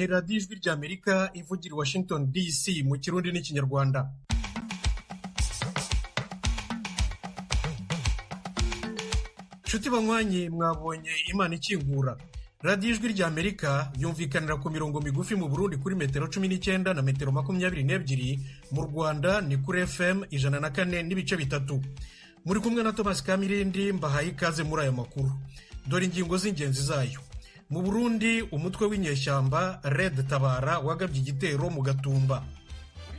ni radiyo ijwi ry'Amerika ivugira i Washington DC mu Kirundi n'Ikinyarwanda. Nshuti banywanyi, mwabonye Imana ikingura. Radiyo ijwi ry'Amerika yumvikanira ku mirongo migufi mu Burundi kuri metero 19 na metero 22, mu Rwanda ni kuri FM 104 n'ibice bitatu. Muri kumwe na Thomas Kamirindi, mbahaye ikaze muri aya makuru. Dore ingingo z'ingenzi zayo. Mu Burundi umutwe w'inyeshyamba Red Tabara wagabye igitero mu Gatumba.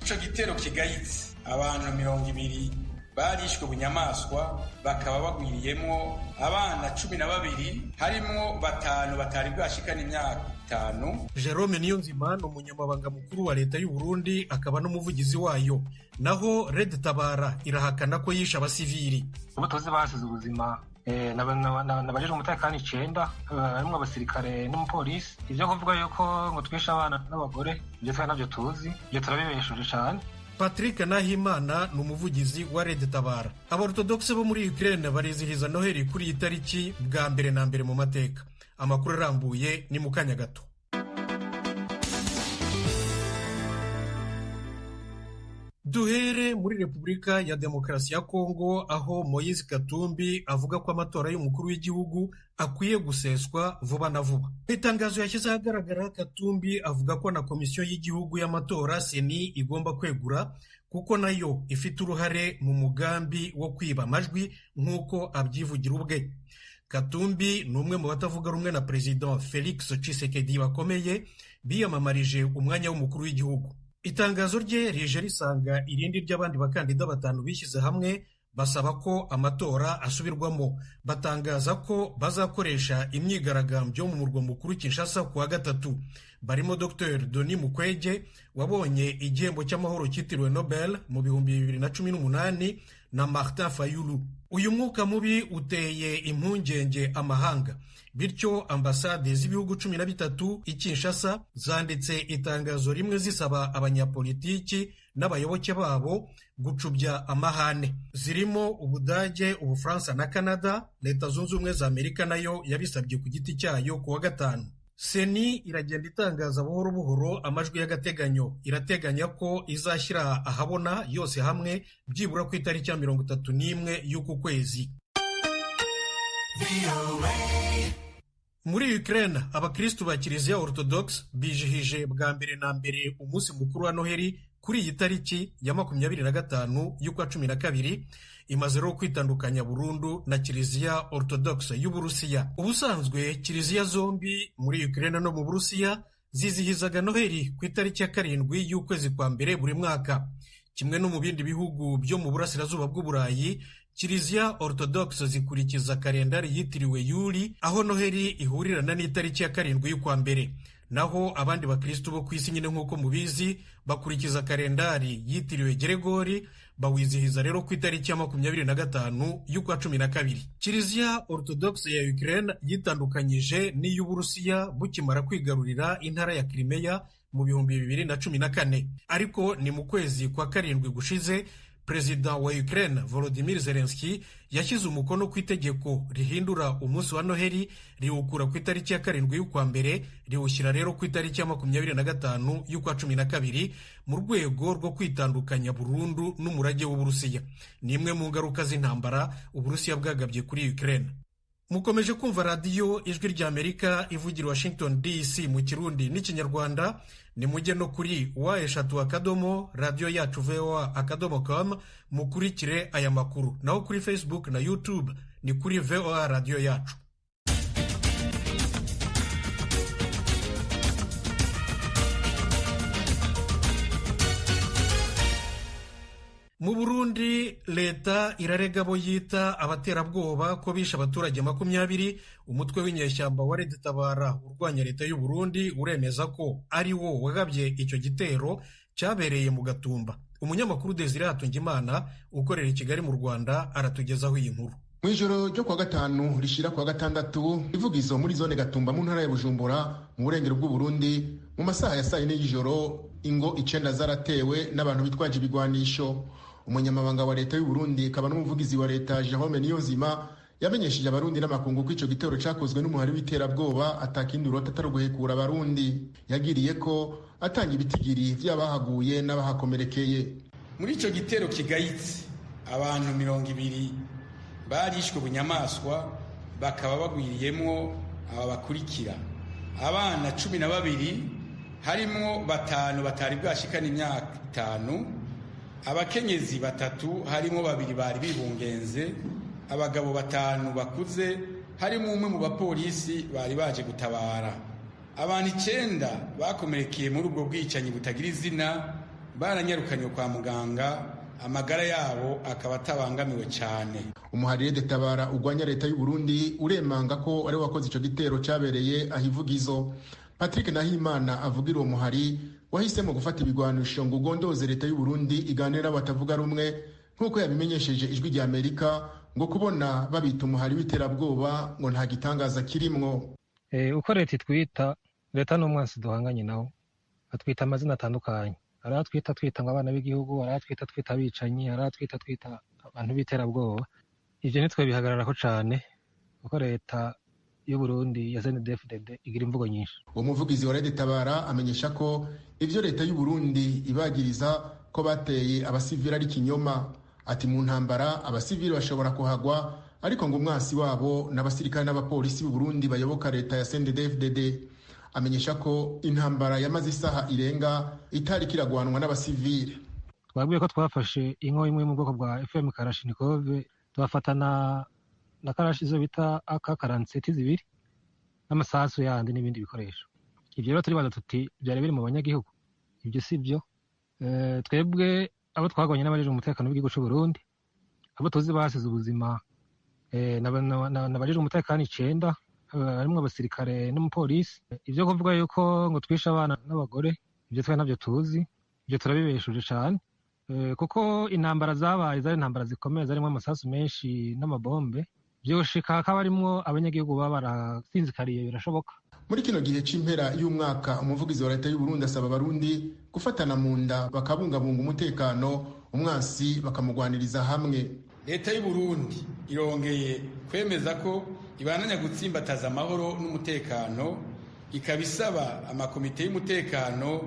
Ico gitero kigayitse abantu 200 barishwe bunyamaswa, bakaba bagwiriyemo abana 12 harimo 5 batari bwashikana imyaka 5. Jerome Niyonzima ni umunyamabanga mukuru wa leta y'u Burundi akaba n'umuvugizi wayo. Naho Red Tabara irahakana ko yisha abasivili. Umutozi basize ubuzima nabajeje umutekano 9 harimo abasirikare n'umupolisi. Ivyo kuvuga yuko ngo twisha abana n'abagore ibyo twa navyo tuzi, ibyo turabibesheje cyane. Patrick Nahimana ni umuvugizi wa Red Tabara. Aborthodoxe bo muri Ukraine barizihiza Noheli kuri iyi tariki bwa mbere na mbere mu mateka. Amakuru arambuye ni mu kanya gato. Duhere muri Repubulika ya Demokarasi ya Kongo, aho Moise Katumbi avuga ko amatora y'umukuru w'igihugu akwiye guseswa vuba na vuba. Itangazo yashyize ahagaragara, Katumbi avuga ko na komisiyo y'igihugu y'amatora Seni igomba kwegura kuko nayo ifite uruhare mu mugambi wo kwiba amajwi nk'uko abyivugira ubwe. Katumbi ni umwe mu batavuga rumwe na President Felix Tshisekedi bakomeye biyamamarije umwanya w'umukuru w'igihugu. Itangazo rye rije risanga irindi ry'abandi bakandida 5 bishyize hamwe basaba ko amatora asubirwamo. Batangaza ko bazakoresha imyigaragambyo mu murwa mukuru Kinshasa kuwa gatatu. Barimo Dr Denis Mukwege wabonye igihembo cy'amahoro cyitiriwe Nobel mu 2018 na Martin Fayulu. Uyu mwuka mubi uteye impungenge amahanga, bityo ambasade z'ibihugu 13 i Kinshasa zanditse itangazo rimwe zisaba abanyapolitiki n'abayoboke babo gucubya amahane. Zirimo Ubudage, Ubufaransa na Canada. Leta Zunze Ubumwe za Amerika nayo yabisabye ku giti cyayo kuwa gatanu. Seni iragenda itangaza buhoro buhoro amajwi y'agateganyo. Irateganya ko izashyira ahabona yose hamwe byibura ku itariki ya 31 y'uku kwezi. Muri Ukraine abakristu ba Kiliziya Orthodox bijihije bwa mbere na mbere umunsi mukuru wa Noheli kuri iyi tariki ya 25 y'ukwa 12, imaze rero kwitandukanya burundu na Kiliziya Orthodox y'Uburusiya. Ubusanzwe Kiliziya zombi muri Ukraine no mu Burusiya zizihizaga Noheli ku itariki ya 7 y'ukwezi kwa mbere buri mwaka. Kimwe no mu bindi bihugu byo mu burasirazuba bw'Uburayi, Kiliziya Orthodox zikurikiza kalendari yitiriwe Yuli, aho Noheli ihurirana n'itariki ya 7 y'ukwa mbere. Naho abandi bakristo bo ku isi nyine nk'uko mubizi bakurikiza kalendari yitiriwe Gregori, bawizihiza rero ku itariki ya 25 y'ukwa 12. Kiliziya Orthodox ya Ukraine yitandukanyije n'iy'Uburusiya bukimara kwigarurira intara ya Crimea mu 2014. Ariko ni mu kwezi kwa 7 gushize Perezida wa Ukraine Volodymyr Zelensky yashyize umukono ku itegeko rihindura umunsi wa Noheli, riwukura ku itariki ya 7 y'ukwa mbere riwushyira rero ku itariki ya 25 y'ukwa 12 mu rwego rwo kwitandukanya burundu n'umurage w'Uburusiya. Ni imwe mu ngaruka z'intambara Uburusiya bwagabye kuri Ukraine. Mukomeje kumva radiyo ijwi ry'Amerika ivugira Washington DC mu Kirundi n'Ikinyarwanda. Ni mujye no kuri wa3 radio yacu voa.com mukurikire aya makuru. Naho kuri Facebook na YouTube ni kuri VOA radio yacu. Mu Burundi leta irarega abo yita abaterabwoba ko bisha abaturage 20. Umutwe w'inyeshyamba wa Red Tabara urwanya leta y'u Burundi uremeza ko ari wo wagabye icyo gitero cyabereye mu Gatumba. Umunyamakuru Desire Hatungimana ukorera i Kigali mu Rwanda aratugezaho iyi nkuru. Mwijoro ryo kwa gatanu rishira kwa gatandatu ivugizo muri zone Gatumba mu ntara ya Bujumbura mu burengero bw'u Burundi mu masaha ya 4 y'ijoro ingo 9 zaratewe n'abantu bitwaje ibigwanisho. Umunyamabanga wa leta y'u Burundi akaba n'umuvugizi wa leta Jerome Niyonzima yamenyesheje abarundi n'amakungu ko ico gitero cakozwe n'umuhari w'iterabwoba atakindi urota atari uguhekura abarundi. Yagiriye ko atanga ibitigiri vy'abahaguye n'abahakomerekeye. Muri ico gitero kigayitse abantu 200 barishwe bunyamaswa, bakaba bagwiriyemwo aba bakurikira: abana 12 harimwo 5 batari bwashikana imyaka 5, abakenyezi 3 harimwo 2 bari bibungenze, abagabo 5 bakuze harimo umwe mu bapolisi bari baje gutabara. Abantu 9 bakomerekeye muri ubwo bwicanyi butagira izina baranyarukanywe kwa muganga, amagara yabo akaba atabangamiwe cyane. Umuharire de Tabara ugwanya leta y'u Burundi uremanga ko ari wakoze ico gitero cabereye ahivugizo. Patrick Nahimana avugira uwo muhari wahisemo gufata ibigwanisho ngo ugondoze leta y'u Burundi iganira batavuga rumwe, nk'uko yabimenyesheje Ijwi rya Amerika, ngo kubona babita umuhari w'iterabwoba ngo nta gitangaza kirimwo. Uko leta itwita, leta n'umwansi duhanganye nawo, atwita amazina atandukanye. Aratwita twita abana b'igihugu, aratwita twita abicanyi, aratwita twita abantu b'iterabwoba. Ivyo nitwe bihagararako cane kuko leta y'u Burundi ya CNDD-FDD igira imvugo nyinshi. Uwo muvugizi wa Rede Tabara amenyesha ko ivyo leta y'u Burundi ibagiriza ko bateye abasivili ari kinyoma. Ati mu ntambara abasivili bashobora kuhagwa, ariko ngo umwasi wabo n'abasirikare n'abapolisi b'u Burundi bayoboka leta ya CNDD-FDD. Amenyesha ko intambara yamaze isaha irenga itari kiragwanwa n'abasivili. Twabwiye ko twafashe inko imwe mu bwoko bwa FM Kalashnikov, twafatana na karashi zo bita AK-47 zibiri n'amasasu yandi n'ibindi bikoresho. Ivyo rero turi baza tuti byari biri mu banyagihugu. Ibyo si byo. Twebwe abo twagwanye n'abajeje umutekano w'igihugu cy'u Burundi, abo tuzi basize ubuzima n'abajeje umutekano 9 harimo abasirikare n'umupolisi. Ivyo kuvuga yuko ngo twisha abana n'abagore, ivyo twe navyo tuzi, ivyo turabibeshuje cyane, kuko intambara zabaye zari intambara zikomeye, zarimo amasasu menshi n'amabombe. Vyoshika hakaba harimwo abanyagihugu baba barasinzikariye, birashoboka. Muri kino gihe c'impera y'umwaka, umuvugizi wa leta y'u Burundi asaba abarundi gufatana mu nda bakabungabunga umutekano, umwasi bakamugwaniriza hamwe. Leta y'u Burundi irongeye kwemeza ko ibananya gutsimbataza amahoro n'umutekano, ikabisaba amakomite y'umutekano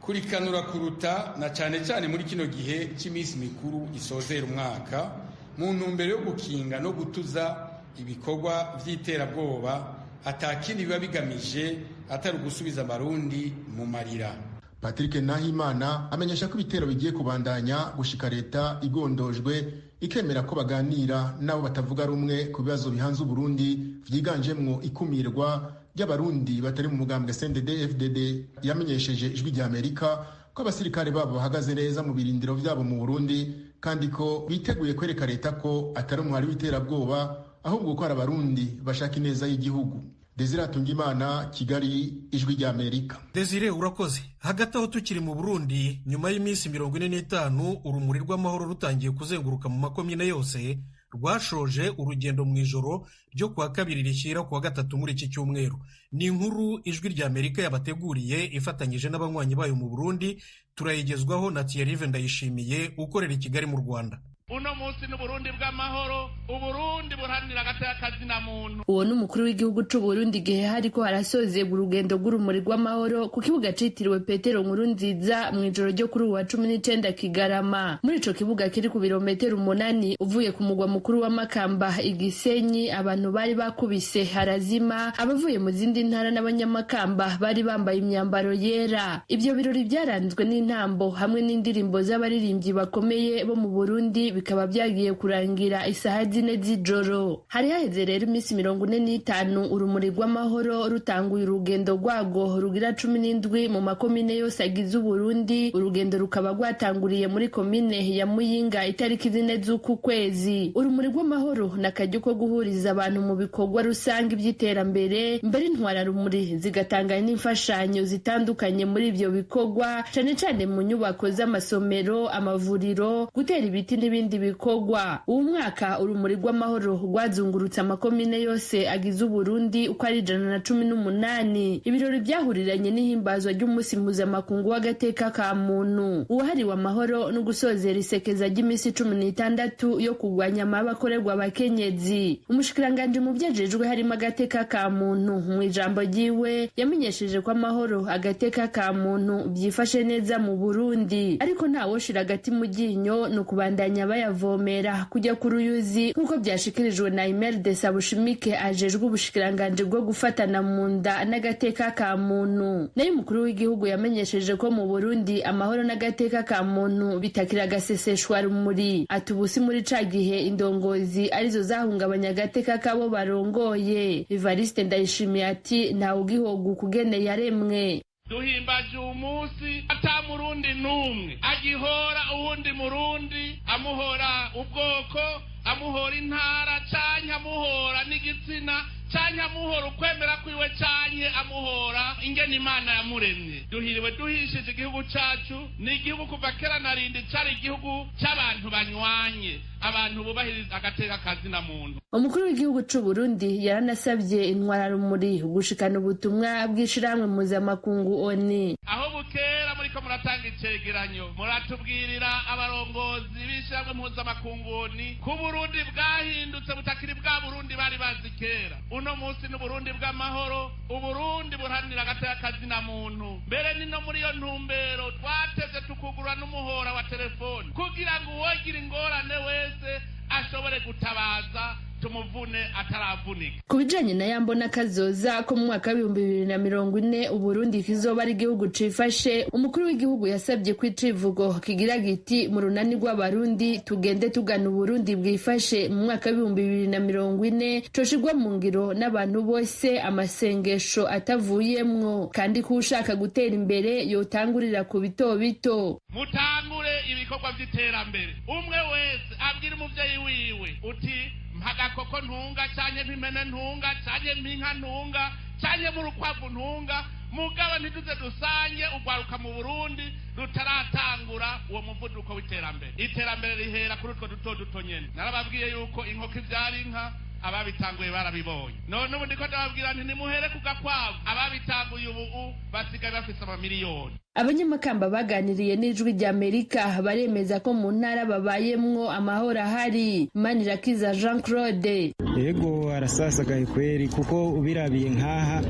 kurikanura kuruta na cane cane muri kino gihe c'imisi mikuru isozera umwaka, mu ntumbero yo gukinga no gutuza ibikorwa vy'iterabwoba atakindi biba bigamije atari ugusubiza abarundi mu marira. Patrick Nahimana amenyesha ko ibitero bigiye kubandanya gushika leta igondojwe ikemera ko baganira nabo batavuga rumwe ku bibazo bihanze Burundi, vyiganjemwo ikumirwa ry'abarundi batari mu mugambwe CNDD-FDD. Yamenyesheje Ijwi rya Amerika ko abasirikare babo bahagaze neza mu birindiro vyabo mu Burundi, kandi ko biteguye kwereka leta ko atari umuhari w'iterabwoba, ahubwo ko ari abarundi bashaka ineza y'igihugu. Desire Atungimana, Kigali, Ijwi rya Amerika. Desire urakoze. Hagati aho tukiri mu Burundi, nyuma y'iminsi 45 urumuri rw'amahoro rutangiye kuzenguruka mu makomine yose, rwashoje urugendo mu ijoro ryo kuwa kabiri rishyira kuwa gatatu muri iki cyumweru. Ni inkuru Ijwi rya Amerika yabateguriye ifatanyije n'abanywanyi bayo mu Burundi, turayigezwaho na Thierry Ndayishimiye ukorera i Kigali mu Rwanda. Uno munsi n'Uburundi bw'amahoro, Uburundi buharanira agateka na muntu. Uwo n'umukuru w'igihugu c'u Burundi gihe hariko harasozerwa urugendo rw'urumuri rw'amahoro ku kibuga citiriwe Petero Nkurunziza mu ijoro ryo kuri uwa 19 Kigarama. Muri ico kibuga kiri ku birometero 8 uvuye ku mugwa mukuru wa Makamba Igisenyi, abantu bari bakubise harazima, abavuye mu zindi ntara n'abanyamakamba bari bambaye imyambaro yera. Ivyo birori byaranzwe n'intambo hamwe n'indirimbo z'abaririmbyi bakomeye bo mu Burundi, bikaba byagiye kurangira isaha 4 z'ijoro. Hari haheze rero iminsi 45 urumuri rw'amahoro rutanguye urugendo rwago rugira 17 mu makomine yose agize Uburundi. Urugendo rukaba rwatanguriye muri komine ya Muyinga itariki 4 z'uku kwezi. Urumuri rw'amahoro nakajyo ko guhuriza abantu mu bikorwa rusange by'iterambere, mbere intwara rumuri zigatanga n'imfashanyo zitandukanye muri ibyo bikorwa, cyane cyane mu nyubako z'amasomero, amavuriro, gutera ibiti n'ibindi n'ibindi bikorwa. Uwo mwaka urumuri rw'amahoro rwazungurutse amakomine yose agize Uburundi uko ari 118. Ibirori byahuriranye n'ihimbazwa ry'umunsi mpuzamakungu w'agateka ka muntu uwahariwe amahoro no gusozera isekeza ry'imisi 16 yo kurwanya amabi akorerwa abakenyezi. Umushikiranganje mu vyajejwe harimo agateka ka muntu mu ijambo ryiwe yamenyesheje ko amahoro agateka ka muntu byifashe neza mu Burundi, ariko ntawoshira agati mu ryinyo no kubandanya bayavomera kujya ku ruyuzi nk'uko byashikirijwe na Imelda Sabushimike ajejwe ubushikiranganje bwo gufatana mu nda n'agateka ka muntu. Nayo umukuru w'igihugu yamenyesheje ko mu Burundi amahoro n'agateka ka muntu bitakira gaseseshwa rumuri. Atubusi muri ca gihe indongozi arizo zahungabanya agateka kabo barongoye. Evariste Ndayishimiye ati ntawe ugihoga kugene yaremwe. Duhimbaje umunsi ata murundi numwe agihora uwundi murundi, amuhora ubwoko, amuhora intara, canke amuhora n'igitsina, canke amuhora ukwemera kwiwe, canke amuhora ingene Imana yamuremye. Duhiriwe duhishije igihugu cacu, ni igihugu kuva kera na rindi cari igihugu c'abantu banywanye, abantu bubahiriza agateka kazina muntu. Umukuru w'igihugu c'u Burundi yaranasabye intwararumuri gushikana ubutumwa bw'ishirahamwe mpuzamakungu ONU. Aho bukera muriko muratanga icegeranyo muratubwirira abarongozi b'ishirahamwe mpuzamakungu ONU ku Burundi bwahindutse butakiri bwa Burundi bari bazi kera. Uno munsi n'Uburundi bw'amahoro, Uburundi buharanira agateka kazina muntu. Mbere ni no muri iyo ntumbero twateze tukugura n'umuhora wa telefoni kugira ngo uwogira ingorane wese ashobore gutabaza tumuvune ataravunika. Kubijanye na yambona kazoza ko mu mwaka 2040 Uburundi kizoba ari igihugu cifashe, umukuru w'igihugu yasabye ko icivugo kigira giti mu runani rw'abarundi tugende tugana Uburundi bwifashe mu mwaka 2040 coshirwa mu ngiro n'abantu bose amasengesho atavuyemwo, kandi ko ushaka gutera imbere yotangurira ku bito bito. Mutangure ibikorwa vy'iterambere, umwe wese abwira umuvyeyi wiwe uti mpagakoko ntunga, canke mpimene ntunga, canke mpinka ntunga, canke murukwavu ntunga, mugabo ntituze dusange ugwaruka mu Burundi rutaratangura uwo muvuduko w'iterambere. Iterambere rihera kuri utwo duto nyene. Narababwiye yuko inkoko ivyara inka, ababitanguye barabibonye. None ubu ndiko ndababwira nti nimuhere ku gakwavu, ababitanguye ubu basigaye bafise amamiliyoni. Abanyamakamba baganiriye n'ijwi ry'Amerika baremeza ko mu ntara babayemwo amahoro ahari. Manirakiza Jean Claude: yego arasasagaye kweri, kuko ubirabiye nkaha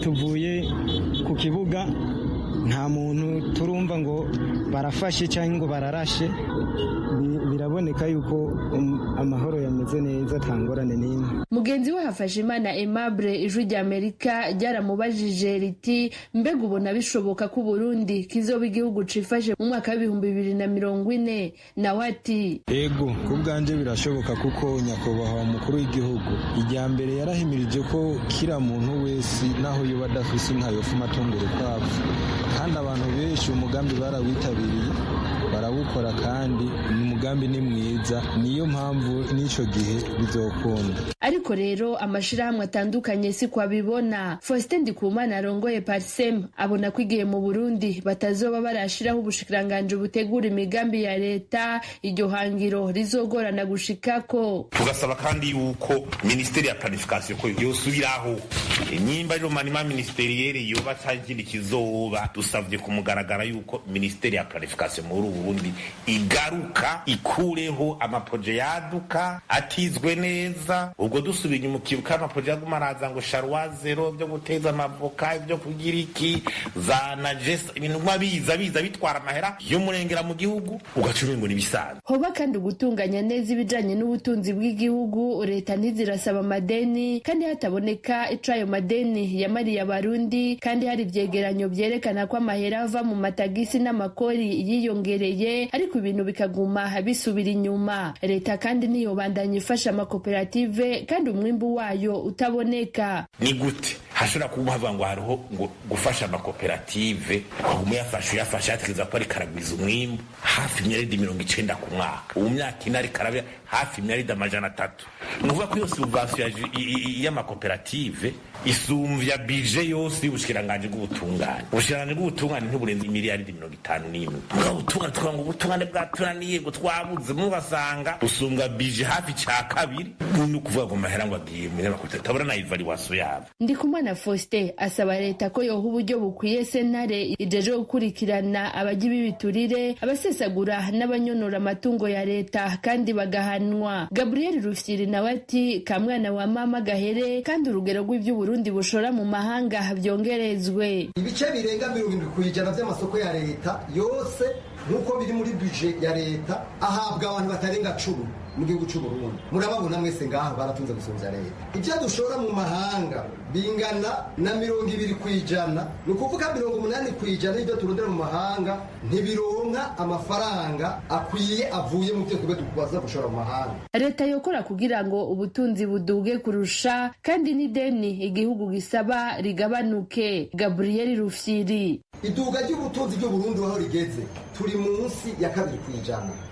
tuvuye ku kibuga nta muntu turumva ngo barafashe cyangwa ngo bararashe. Biraboneka yuko amahoro yameze neza, tangorane n'imwe. Mugenzi we Hafashimana Aimable ijwi ry'Amerika ryaramubajije riti mbega ubona bishoboka ko Burundi kizoba igihugu cifashe mu mwaka 2040? Nawe ati yego kubwanje birashoboka, kuko nyakubahwa umukuru w'igihugu ijyambere yarahimirije ko kira muntu wese naho yoba adafise inka yofuma atungura ukwavu, kandi abantu benshi umugambi barawitabiriye barawukora, kandi umugambi ni mwiza, niyo mpamvu n'ico gihe bizokunda. Ariko rero amashirahamwe atandukanye si kwabibona. Faustin Ndikumana arongoye Parsem abona ko igihe mu Burundi batazoba barashiraho ubushikiranganje butegura imigambi ya leta, iryo hangiro rizogorana gushikako. Tugasaba kandi yuko Ministeri ya Planification ko yosubiraho nyimba ryo manima ministeriere yoba cyangwa kizoba, dusavye kumugaragara yuko Ministeri ya Planification mu Burundi igaruka ikureho amaproje yaduka atizwe neza. Ubwo dusubira mu kibuka amaproje yagumaraza ngo sharwa zero byo guteza amavoka, byo kugira iki za najes, ibintu biza bitwara amahera yo murengera mu gihugu, ugacura ngo nibisanzwe. Hoba kandi gutunganya neza ibijanye n'ubutunzi bw'igihugu. Leta ntizirasaba amadeni kandi hataboneka icayo madeni yamariye abarundi, kandi hari ivyegeranyo vyerekana ko amahera ava mu matagisi n'amakori yiyongereye, ariko ibintu bikaguma bisubira inyuma. Leta kandi niyo bandanye ifasha amakoperative kandi umwimbu wayo utaboneka. Ni gute hashobora kuba havuga ngo hariho ngo gufasha amakoperative uyafashe yatekereza ko ari karagwiza umwimbu hafi miliyaridi 90 ku mwaka, ubu myaka ine ari karabya hafi miliyaridi 300. ni ukuvuga ko iyo subvention y'amakoperative isumvya bije yose y'ubushikiranganje bw'ubutungane. Ubushikiranganje bw'ubutungane ntiburenze miliyaridi 51. Ubutungane tuvuga ngo ubutungane bwaturaniye ngo twabuze, mubasanga usumbwa bije hafi cya kabiri. Ni ukuvuga ngo mahera ngo agiye mu makoperative tabura na evaluation yabo. Ndikumana Faustin asaba leta ko yoha uburyo bukwiye sentare ijeje gukurikirana abajya b'ibiturire, abasesagura n'abanyonora amatungo ya leta kandi bagahanwa. Gabriel Rufyiri nawe ati kamwana wa mama gahere kandi urugero rw'ivy'Uburundi bushora mu mahanga byongerezwe. Ibice birenga 70% by'amasoko ya leta yose nkuko biri muri budget ya leta ahabwa abantu batarenga 10 mu gihugu cy'u Burundi. Murababona mwese ngaha baratunze gusumvya leta. Ibyo dushora mu mahanga bingana na 20%, ni ukuvuga 80% y'ibyo turondera mu mahanga ntibironka amafaranga akwiye avuye mu byo tube tukubaza gushora mu mahanga. Leta yokora kugira ngo ubutunzi buduge kurusha kandi n'ideni igihugu gisaba rigabanuke. Gabriel Rufyiri: iduga ry'ubutunzi bw'u Burundi aho rigeze turi munsi ya 2%.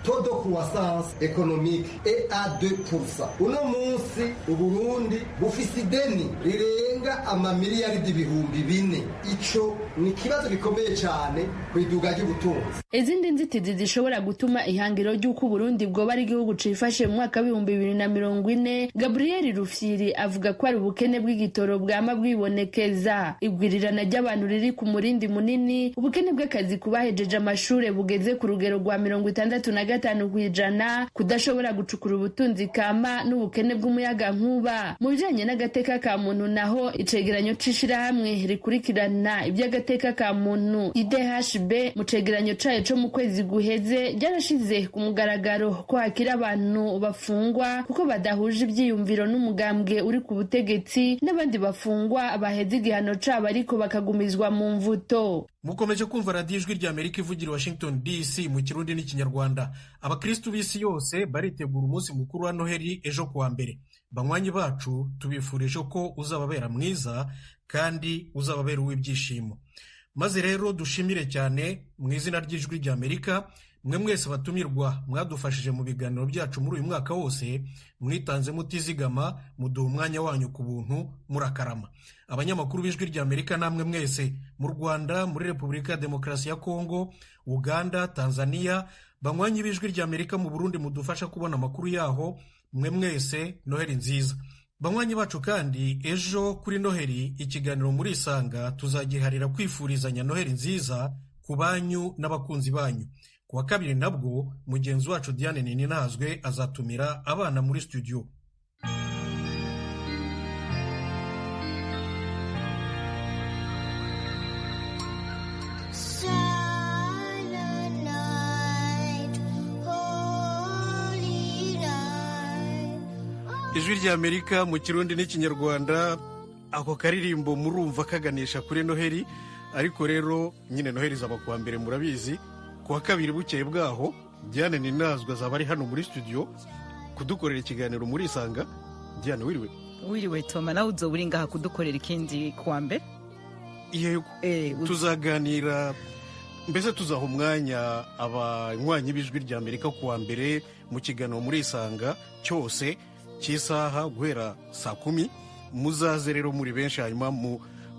Taux de croissance économique est à 2%. Uno munsi Uburundi bufise ideni rirenga amamiliyaridi 400. Ico ni kibazo gikomeye cyane ku iduga ry'ubutunzi. Izindi nzitizi zishobora gutuma ihangiro ry'uko Burundi bwoba ari igihugu cifashe mu mwaka wa 2040, Gabriel Rufyiri avuga ko ari ubukene bw'igitoro bwama bwibonekeza, igwirirana ry'abantu riri ku murindi munini, ubukene bw'akazi kubahejeje amashure bugeze ku rugero rwa 65%, kudashobora gucukura ubutunzi kama n'ubukene bw'umuyaga nkuba. Mu bijanye n'agateka ka muntu naho icegeranyo c'ishirahamwe rikurikirana iby'agateka ka muntu IDHB mu cegeranyo cayo co mu kwezi guheze ryarashize ku mugaragaro ko hakira abantu bafungwa kuko badahuje ivyiyumviro n'umugambwe uri ku butegetsi, n'abandi bafungwa baheze igihano cabo ariko bakagumizwa mu mvuto. Mukomeje kumva radiyo ijwi ry'Amerika ivugira Washington DC mu Kirundi n'Ikinyarwanda. Abakristu b'isi yose baritegura umunsi mukuru wa Noheli ejo kuwa mbere. Banywanyi bacu tubifurije ko uzababera mwiza kandi uzababera uw'ibyishimo. Maze rero dushimire cyane mu izina ry'ijwi ry'Amerika mwe mwese batumirwa mwadufashije mu biganiro byacu muri uyu mwaka wose, mwitanze mutizigama, muduha umwanya wanyu ku buntu, murakarama. Abanyamakuru b'ijwi ry'Amerika namwe mwese mu Rwanda, muri Repubulika ya Demokarasi ya Kongo, Uganda, Tanzania, banywanyi b'ijwi ry'Amerika mu Burundi mudufasha kubona amakuru yaho, mwe mwese Noheli nziza. Banywanyi bacu kandi ejo kuri Noheli ikiganiro muri Isanga tuzagiharira kwifurizanya Noheli nziza ku banyu n'abakunzi banyu. Kuwa kabiri nabwo mugenzi wacu Diane Nininazwe azatumira abana muri studio. Ijwi ry'Amerika mu Kirundi n'Ikinyarwanda, ako karirimbo murumva kaganisha kuri Noheli, ariko rero nyine Noheli zaba kuwa mbere murabizi. Kuwa kabiri bukeye bwaho Diane Ninazwe azaba ari hano muri studio kudukorera ikiganiro muri Isanga. Diane wiriwe? Wiriwe Toma, nawe uzoba uri ngaha kudukorera ikindi kuwa mbere? Yego, tuzaganira, mbese tuzaha umwanya abanywanyi b'ijwi ry'Amerika kuwa mbere mu kiganiro muri Isanga cyose cy'isaha guhera saa 10. Muzaze rero muri benshi, hanyuma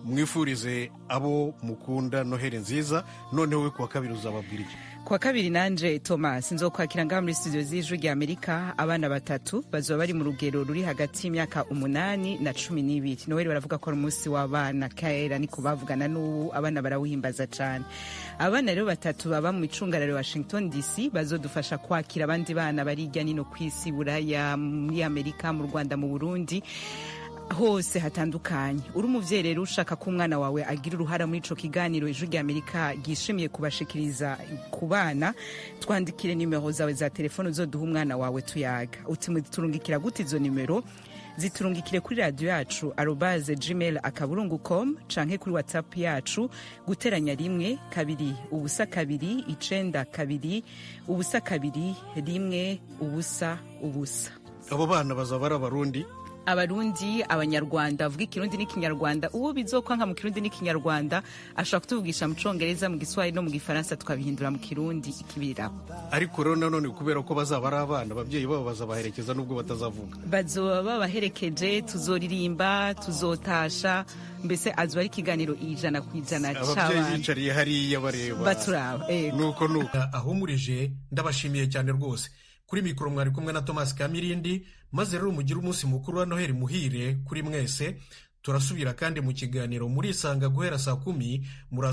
mwifurize abo mukunda Noheli nziza. Noneho we kuwa kabiri uzababwira iki? Kuwa kabiri nanje Thomas nzokwakira ngaha muri studio z'ijwi ry'Amerika abana batatu bazoba bari mu rugero ruri hagati y'imyaka 8 na 12. Noheli baravuga ko ari umunsi w'abana, kera niko bavugana n'ubu abana barawuhimbaza cyane. Abana rero batatu baba mu icungararo Washington DC bazodufasha kwakira abandi bana bari hirya nino kw'isi, Buraya, muri Amerika, mu Rwanda, mu Burundi, hose hatandukanye. Uri umuvyeyi rero ushaka ko umwana wawe agira uruhara muri ico kiganiro ijwi ry'Amerika gishimiye kubashikiriza ku bana, twandikire nimero zawe za telefone uzoduha umwana wawe tuyaga. Utimurungikira gute izo nimero? Ziturungikire kuri radio yacu @gmail.com canke kuri WhatsApp yacu guteranya 1 2 ubusa 2 9 2 ubusa 2 1 ubusa ubusa. Abo bana bazaba ari Abarundi? abarundi abanyarwanda bavuga ikirundi n'ikinyarwanda uwo bizokwanka mu kirundi n'ikinyarwanda ashobora kutuvugisha mu congereza mu giswahili no mu gifaransa tukabihindura mu kirundi ikibiriraho. Ariko rero nanone kubera ko bazaba ari abana ababyeyi babo bazabaherekeza nubwo batazavuga, bazoba babaherekeje, tuzoririmba, tuzotasha, mbese azoba ari ikiganiro 100% c'abana. Ababyeyi bicariye hariya bareba baturaba nuko ahumurije. Ndabashimiye cyane rwose. Kuri mikoro mwari kumwe na Thomas Kamirindi, maze rero mugire umunsi mukuru wa Noheli muhire kuri mwese. Turasubira kandi mu kiganiro muri Isanga guhera saa 10.